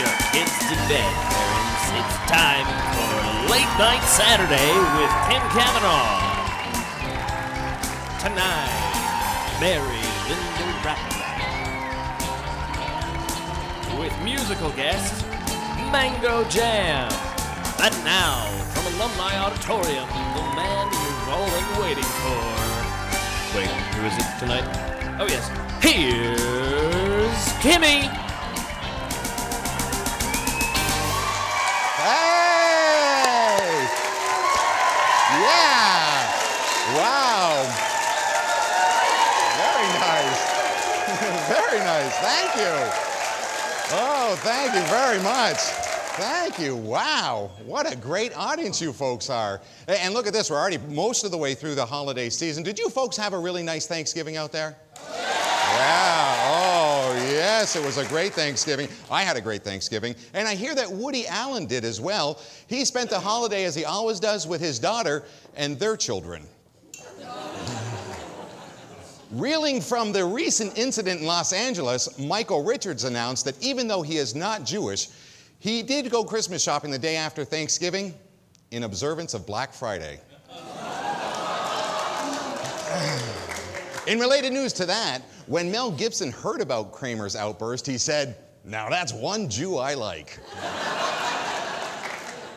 your kids to bed, parents. It's time for Late Night Saturday with Tim Kavanagh. Tonight, Mary Linda Rapelye. With musical guest, Mango Jam. And now, from Alumni Auditorium, the man you've all been waiting for. Wait, who is it tonight? Oh yes, here's Kimmy. Hey! Yeah! Wow! Very nice. Very nice. Thank you. Oh, thank you very much. Thank you. Wow. What a great audience you folks are. And look at this. We're already most of the way through the holiday season. Did you folks have a really nice Thanksgiving out there? Yeah. Oh, yes. It was a great Thanksgiving. I had a great Thanksgiving. And I hear that Woody Allen did as well. He spent the holiday, as he always does, with his daughter and their children. Reeling from the recent incident in Los Angeles, Michael Richards announced that even though he is not Jewish, he did go Christmas shopping the day after Thanksgiving in observance of Black Friday. In related news to that, when Mel Gibson heard about Kramer's outburst, he said, "Now that's one Jew I like."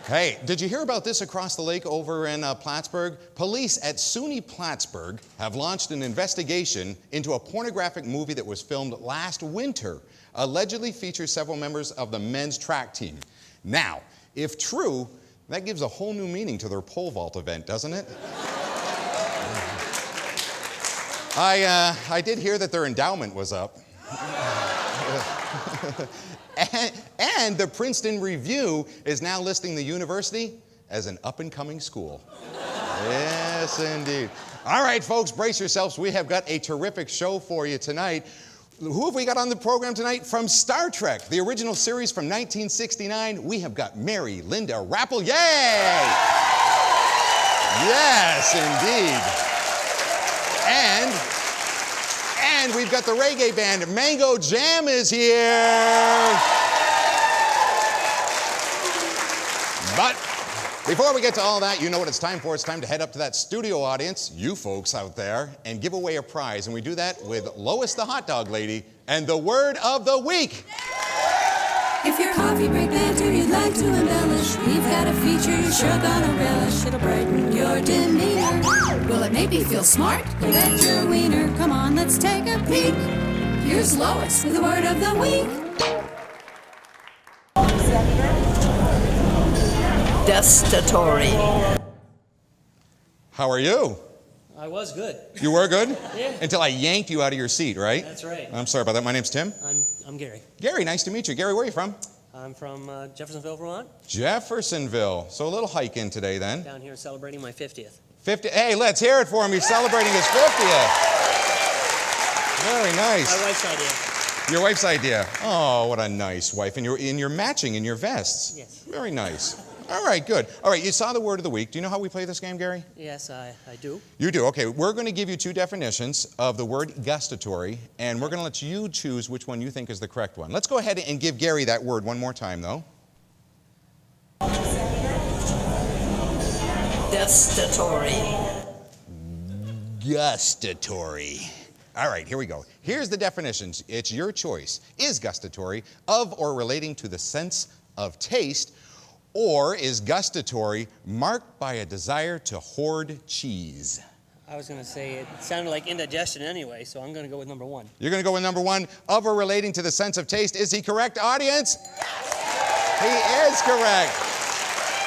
Hey, did you hear about this across the lake over in Plattsburgh? Police at SUNY Plattsburgh have launched an investigation into a pornographic movie that was filmed last winter, allegedly features several members of the men's track team. Now, if true, that gives a whole new meaning to their pole vault event, doesn't it? I did hear that their endowment was up. And the Princeton Review is now listing the university as an up-and-coming school. Yes, indeed. All right, folks, brace yourselves. We have got a terrific show for you tonight. Who have we got on the program tonight? From Star Trek, the original series from 1969, we have got Mary Linda Rapelye. Yes, indeed. And we've got the reggae band, Mango Jam is here. But before we get to all that, you know what it's time for. It's time to head up to that studio audience, you folks out there, and give away a prize. And we do that with Lois the Hot Dog Lady and the word of the week. If your coffee break bad or you'd like to embellish, we've got a feature you're sure gonna relish. It'll brighten your demeanor. Will it make you feel smart? You bet your wiener. Come on, let's take a peek. Here's Lois with the word of the week. Gustatory. How are you? I was good. You were good? Yeah. Until I yanked you out of your seat, right? That's right. I'm sorry about that. My name's Tim. I'm Gary. Gary, nice to meet you. Gary, where are you from? I'm from Jeffersonville, Vermont. Jeffersonville. So a little hike in today then. Down here celebrating my 50th. 50. Hey, let's hear it for him. He's celebrating his 50th. Very nice. My wife's idea. Your wife's idea. Oh, what a nice wife. And you're matching in your vests. Yes. Very nice. All right, good. All right, you saw the word of the week. Do you know how we play this game, Gary? Yes, I do. You do. Okay, we're going to give you two definitions of the word gustatory, and we're going to let you choose which one you think is the correct one. Let's go ahead and give Gary that word one more time, though. Gustatory. Gustatory. All right, here we go. Here's the definitions. It's your choice. Is gustatory of or relating to the sense of taste, or is gustatory marked by a desire to hoard cheese? I was going to say it sounded like indigestion anyway, so I'm going to go with number one. You're going to go with number one, of or relating to the sense of taste. Is he correct, audience? He is correct.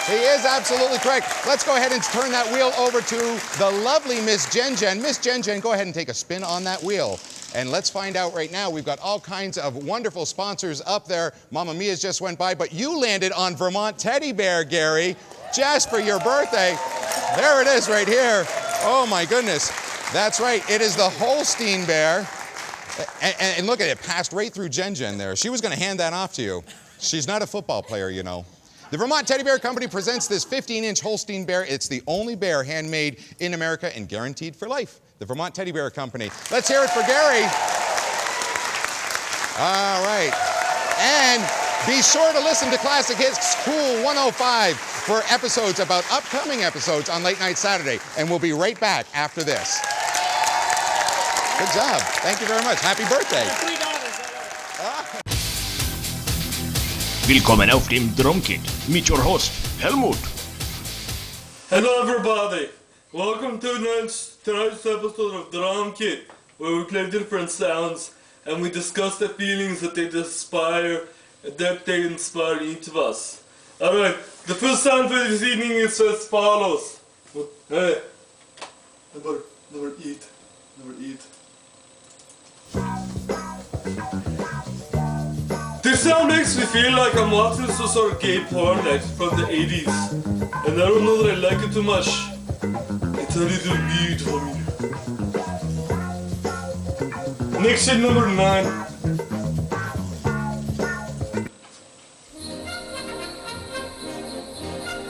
He is absolutely correct. Let's go ahead and turn that wheel over to the lovely Miss Jen Jen. Miss Jen Jen, go ahead and take a spin on that wheel. And let's find out right now. We've got all kinds of wonderful sponsors up there. Mamma Mia's just went by, but you landed on Vermont Teddy Bear, Gary, just for your birthday. There it is right here. Oh my goodness. That's right. It is the Holstein Bear. And look at it, passed right through Jen Jen there. She was going to hand that off to you. She's not a football player, you know. The Vermont Teddy Bear Company presents this 15-inch Holstein bear. It's the only bear handmade in America and guaranteed for life. The Vermont Teddy Bear Company. Let's hear it for Gary. All right. And Be sure to listen to Classic Hits Cool 105 for episodes about upcoming episodes on Late Night Saturday. And we'll be right back after this. Good job. Thank you very much. Happy birthday. Willkommen auf dem Drumkit mit your host, Helmut. Hello everybody, welcome to tonight's episode of Drum Kit, where we play different sounds and we discuss the feelings that they inspire each of us. Alright, the first sound for this evening is as follows. Hey, never eat. This sound makes me feel like I'm watching some sort of gay porn like from the 80s. And I don't know that I like it too much. It's a little weird for me. Next at number 9.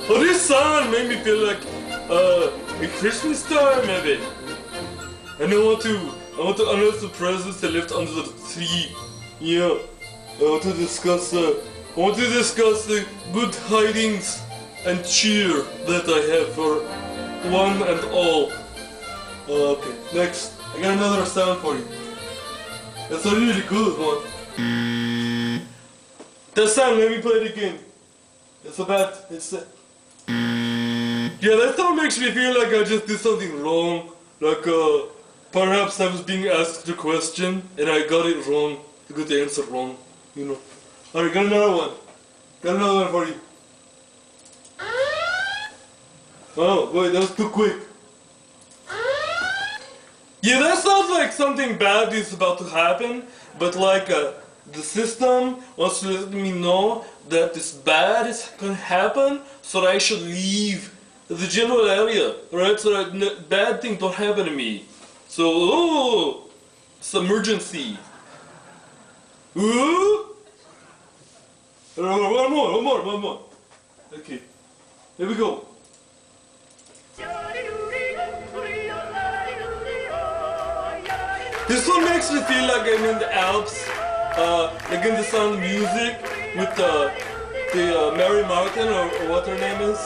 Oh, this sound made me feel like a Christmas time maybe. And I want to unearth the presents that left under the tree. Yeah. I want to discuss the good tidings and cheer that I have for one and all. Okay, next, I got another sound for you. It's a really good one. That sound, let me play it again. Yeah, that sound makes me feel like I just did something wrong. Like, perhaps I was being asked a question and I got it wrong. I got the answer wrong. You know. Alright, got another one for you. Oh, wait, that was too quick. Yeah, that sounds like something bad is about to happen, but like the system wants to let me know that this bad is gonna happen, so that I should leave the general area, right? So that bad things don't happen to me. So, it's emergency. Ooh! One more. Okay, here we go. This one makes me feel like I'm in the Alps, like in the sound of music with the Mary Martin or what her name is,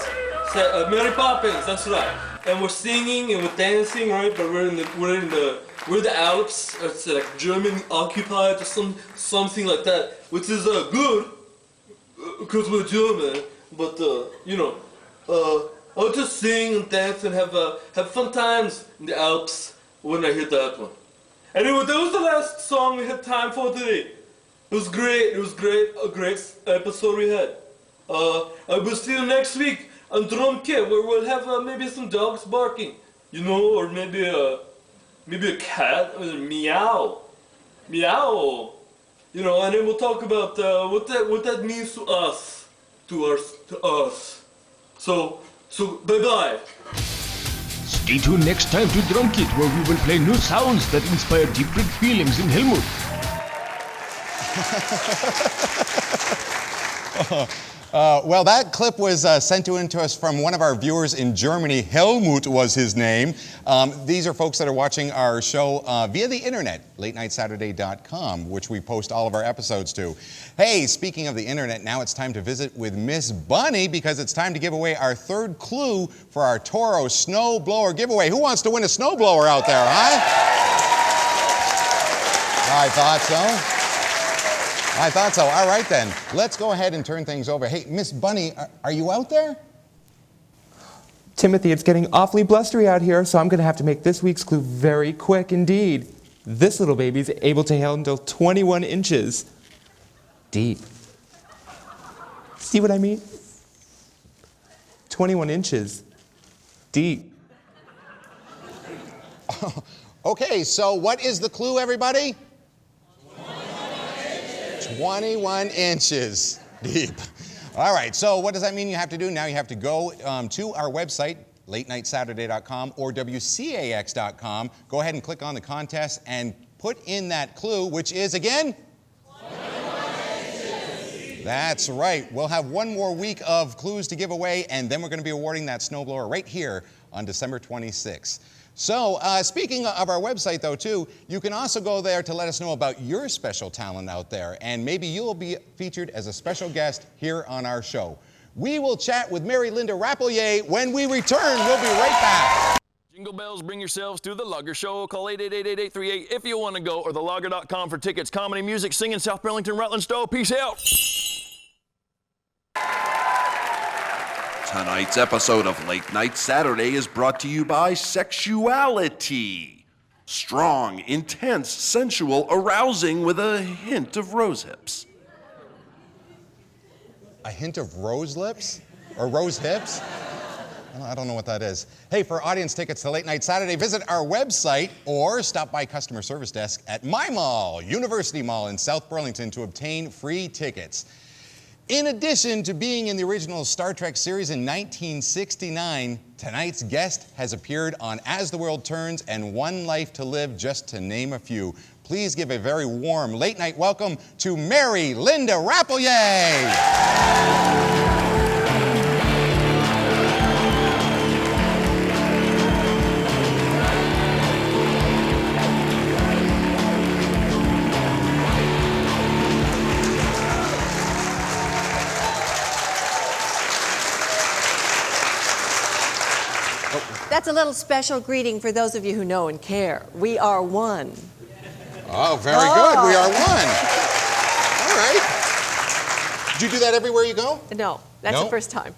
Mary Poppins. That's right. And we're singing and we're dancing, right? But we're in the Alps. It's like German occupied or something like that, which is good. Because we're German, but I'll just sing and dance and have fun times in the Alps when I hear that one. Anyway, that was the last song we had time for today. It was great. A great episode we had. I will see you next week on Drum Kit, where we'll have maybe some dogs barking, or maybe a cat, meow. And then we'll talk about what that means to us. So bye-bye. Stay tuned next time to Drumkit, where we will play new sounds that inspire different feelings in Helmut. Well, that clip was sent in to us from one of our viewers in Germany. Helmut was his name. These are folks that are watching our show via the internet, latenightsaturday.com, which we post all of our episodes to. Hey, speaking of the internet, now it's time to visit with Miss Bunny because it's time to give away our third clue for our Toro snowblower giveaway. Who wants to win a snowblower out there, huh? I thought so. All right, then. Let's go ahead and turn things over. Hey, Miss Bunny, are you out there? Timothy, it's getting awfully blustery out here, so I'm going to have to make this week's clue very quick indeed. This little baby's able to handle 21 inches deep. See what I mean? 21 inches deep. Okay, so what is the clue, everybody? 21 inches deep. All right, so what does that mean you have to do? Now you have to go to our website, latenightsaturday.com or WCAX.com. Go ahead and click on the contest and put in that clue, which is, again? 21 inches. That's right. We'll have one more week of clues to give away, and then we're going to be awarding that snowblower right here on December 26th. So, speaking of our website, though, too, you can also go there to let us know about your special talent out there, and maybe you'll be featured as a special guest here on our show. We will chat with Mary Linda Rapelye when we return. We'll be right back. Jingle bells, bring yourselves to the Logger Show. Call 888-8838 if you want to go, or thelogger.com for tickets. Comedy, music, singing, South Burlington, Rutland, Stowe. Peace out. Tonight's episode of Late Night Saturday is brought to you by sexuality. Strong, intense, sensual, arousing with a hint of rose hips. A hint of rose lips? Or rose hips? I don't know what that is. Hey, for audience tickets to Late Night Saturday, visit our website or stop by customer service desk at my mall, University Mall in South Burlington, to obtain free tickets. In addition to being in the original Star Trek series in 1969, tonight's guest has appeared on As the World Turns and One Life to Live, just to name a few. Please give a very warm late night welcome to Mary Linda Rapelye. That's a little special greeting for those of you who know and care. We are one. Oh, very good. We are one. All right. Do you do that everywhere you go? No, that's No? the first time.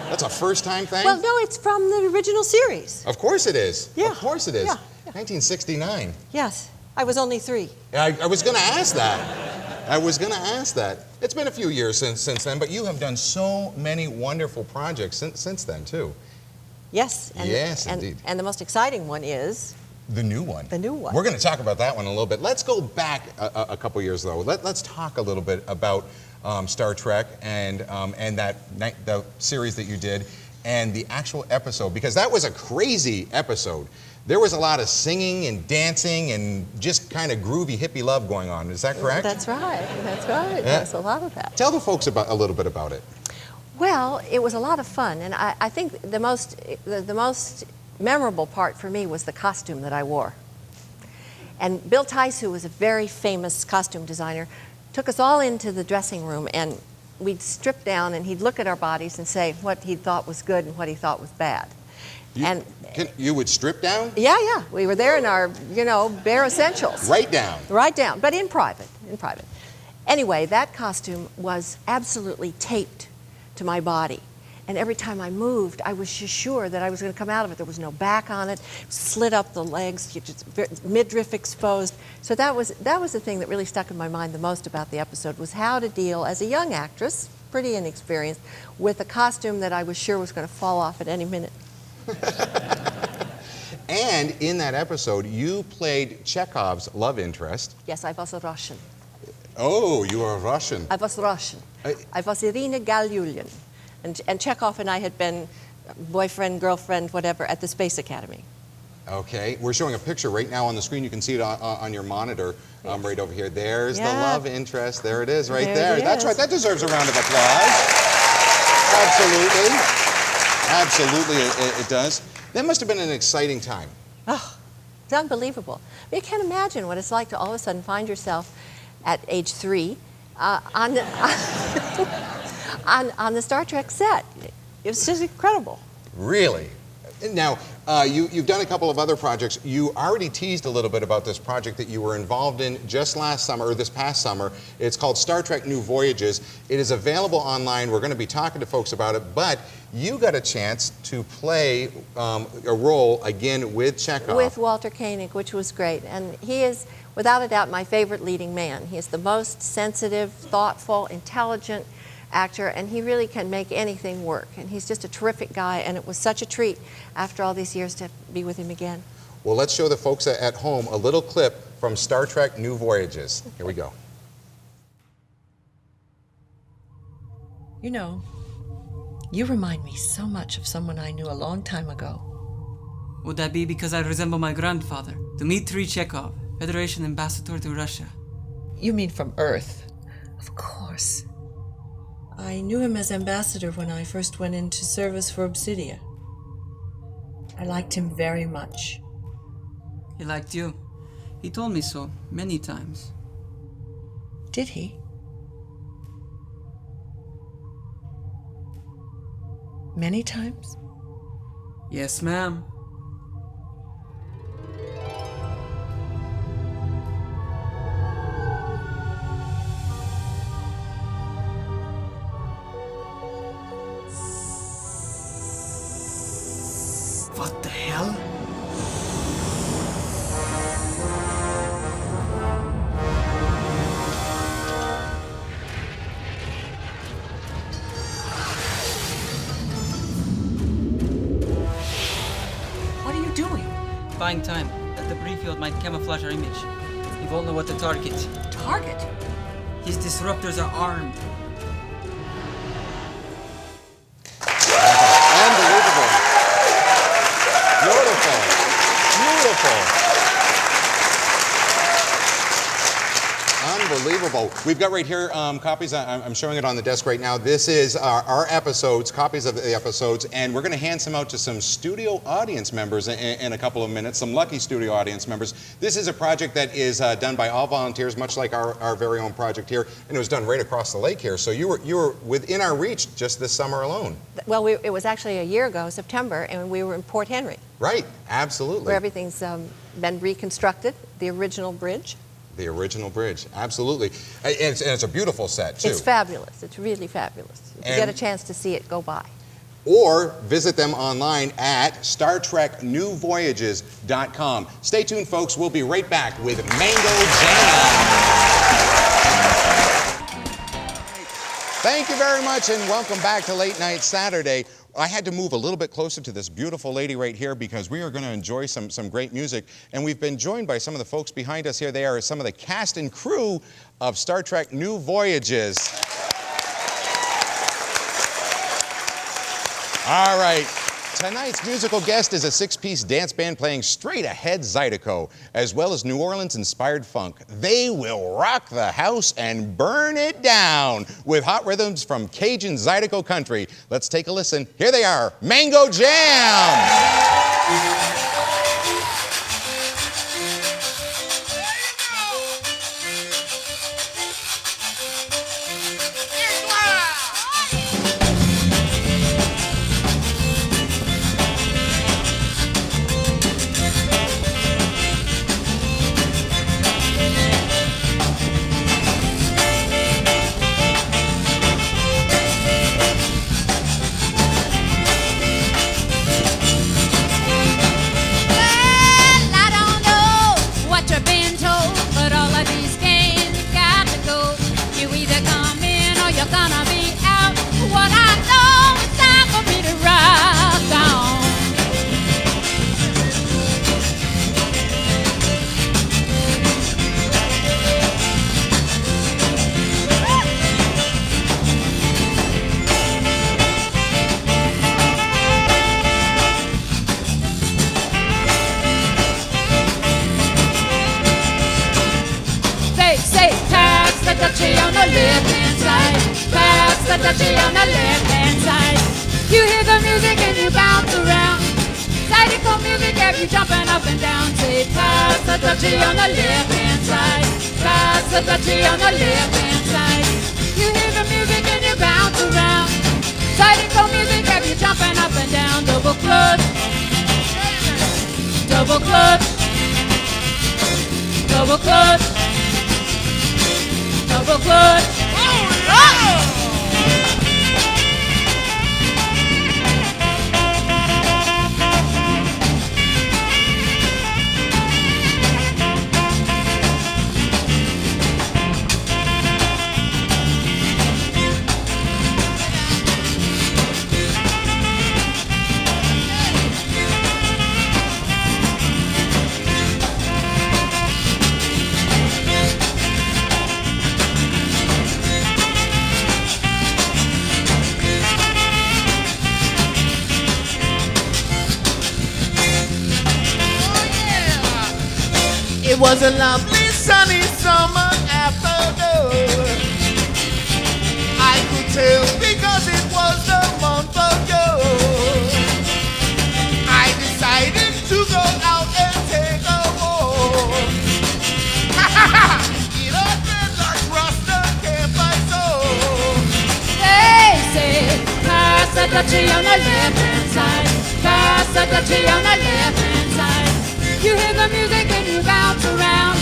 That's a first-time thing? Well, no, it's from the original series. Of course it is. Yeah. Of course it is. Yeah. 1969. Yes, I was only 3. I was going to ask that. It's been a few years since then, but you have done so many wonderful projects since then, too. Yes. Yes, indeed. And the most exciting one is The new one. The new one. We're going to talk about that one a little bit. Let's go back a couple years, though. Let's talk a little bit about Star Trek and the series that you did and the actual episode, because that was a crazy episode. There was a lot of singing and dancing and just kind of groovy hippie love going on. Is that correct? That's right. Yeah. There's a lot of that. Tell the folks a little bit about it. Well, it was a lot of fun, and I think the most memorable part for me was the costume that I wore. And Bill Tice, who was a very famous costume designer, took us all into the dressing room, and we'd strip down, and he'd look at our bodies and say what he thought was good and what he thought was bad. You would strip down? Yeah. We were there in our, bare essentials. Right down. Right down, but in private. Anyway, that costume was absolutely taped to my body. And every time I moved, I was just sure that I was going to come out of it. There was no back on it, slid up the legs, midriff exposed. So that was the thing that really stuck in my mind the most about the episode, was how to deal as a young actress, pretty inexperienced, with a costume that I was sure was going to fall off at any minute. And in that episode, you played Chekhov's love interest. Yes, I was a Russian. Oh, you are Russian. I was Russian. I was Irina Galyulin. And Chekhov and I had been boyfriend, girlfriend, whatever, at the Space Academy. Okay, we're showing a picture right now on the screen. You can see it on your monitor right over here. There's the love interest. There it is, right there. That's right. That deserves a round of applause. Absolutely, it does. That must have been an exciting time. Oh, it's unbelievable. You can't imagine what it's like to all of a sudden find yourself at age 3 on the Star Trek set. It was just incredible. Really? Now, you've done a couple of other projects. You already teased a little bit about this project that you were involved in just last summer, or this past summer. It's called Star Trek New Voyages. It is available online. We're going to be talking to folks about it, but you got a chance to play a role again with Chekhov. With Walter Koenig, which was great. And he is, without a doubt, my favorite leading man. He is the most sensitive, thoughtful, intelligent actor, and he really can make anything work. And he's just a terrific guy, and it was such a treat after all these years to be with him again. Well, let's show the folks at home a little clip from Star Trek New Voyages. Here we go. You know, you remind me so much of someone I knew a long time ago. Would that be because I resemble my grandfather, Dmitry Chekhov, Federation Ambassador to Russia? You mean from Earth? Of course. I knew him as ambassador when I first went into service for Obsidia. I liked him very much. He liked you. He told me so many times. Did he? Many times? Yes, ma'am. What the hell? What are you doing? Buying time. That debris field might camouflage our image. We won't know what to target. Target? His disruptors are armed. Unbelievable. Beautiful. Beautiful. Unbelievable. We've got right here copies. I'm showing it on the desk right now. This is our episodes, copies of the episodes, and we're going to hand some out to some studio audience members in a couple of minutes, some lucky studio audience members. This is a project that is done by all volunteers, much like our very own project here, and it was done right across the lake here. So you were within our reach just this summer alone. Well, it was actually a year ago, September, and we were in Port Henry. Right, absolutely. Where everything's been reconstructed, the original bridge. The original bridge, absolutely. And it's a beautiful set, too. It's fabulous. It's really fabulous. If you get a chance to see it, go by. Or visit them online at StarTrekNewVoyages.com. Stay tuned, folks. We'll be right back with Mango Jam. Thank you very much, and welcome back to Late Night Saturday. I had to move a little bit closer to this beautiful lady right here because we are going to enjoy some great music. And we've been joined by some of the folks behind us here. They are some of the cast and crew of Star Trek New Voyages. All right. Tonight's musical guest is a six-piece dance band playing straight ahead Zydeco, as well as New Orleans-inspired funk. They will rock the house and burn it down with hot rhythms from Cajun Zydeco country. Let's take a listen. Here they are, Mango Jam! It was a lovely sunny summer afternoon. I could tell because it was the month of June. I decided the Dutchie on the left-hand side. Pass the Dutchie on the left-hand side. You hear the music and you bounce around.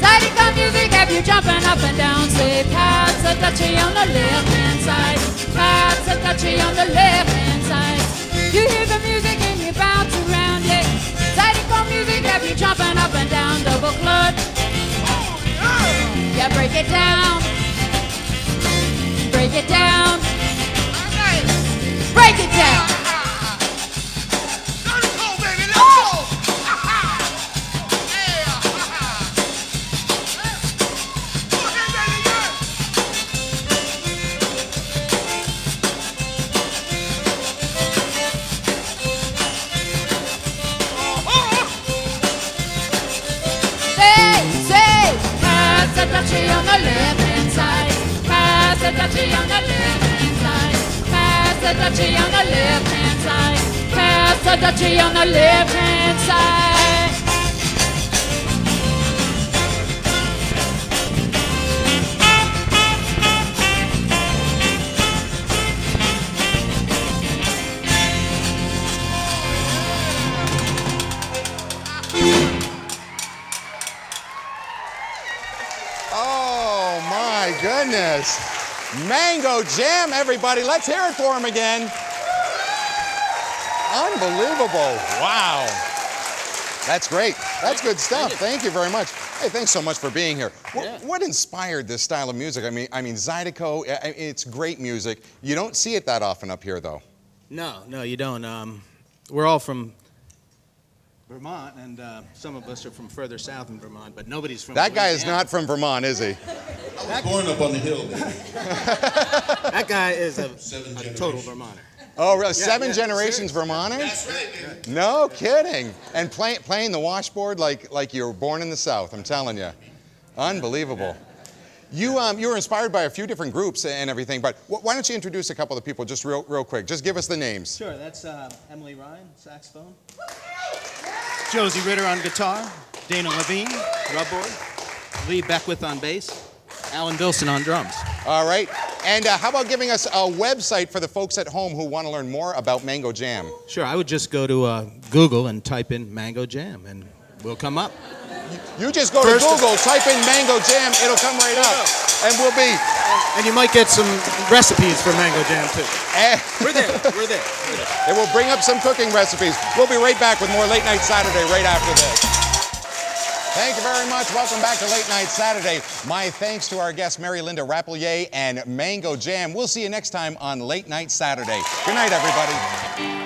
Zydeco music have you jumping up and down. Say, pass the Dutchie on the left-hand side. Pass the Dutchie on the left-hand side. You hear the music and you bounce around, yeah. Zydeco music have you jumping up and down. Double clutch. Yeah, break it down. Break it down. Break it down. Pass the Dutchie on the left-hand side. Pass the Dutchie on the left-hand side. Pass the Dutchie on the left-hand side. Pass the Dutchie on the left-hand side. Oh my goodness. Mango Jam, everybody. Let's hear it for him again. Unbelievable. Wow. That's great. That's good stuff. Thank you very much. Hey, thanks so much for being here. What inspired this style of music? I mean, Zydeco, it's great music. You don't see it that often up here, though. No, you don't. We're all from Vermont, and some of us are from further south in Vermont, but nobody's from That guy is Louisiana. not from Vermont, is he? Born up on the hill. That guy is a total Vermonter. Oh, really? Seven generations Vermonter? That's right. No kidding. And playing the washboard like you were born in the South, I'm telling you. Unbelievable. You were inspired by a few different groups and everything, but why don't you introduce a couple of people just real quick? Just give us the names. Sure, that's Emily Ryan, saxophone. Josie Ritter on guitar. Dana Levine, rubboard. Lee Beckwith on bass. Alan Bilson on drums. All right. And how about giving us a website for the folks at home who want to learn more about Mango Jam? Sure, I would just go to Google and type in Mango Jam, and we'll come up. You just go to Google, type in Mango Jam, it'll come right up. And we'll be... And you might get some recipes for Mango Jam, too. We're there. It will bring up some cooking recipes. We'll be right back with more Late Night Saturday right after this. Thank you very much. Welcome back to Late Night Saturday. My thanks to our guests, Mary Linda Rapelye and Mango Jam. We'll see you next time on Late Night Saturday. Good night, everybody.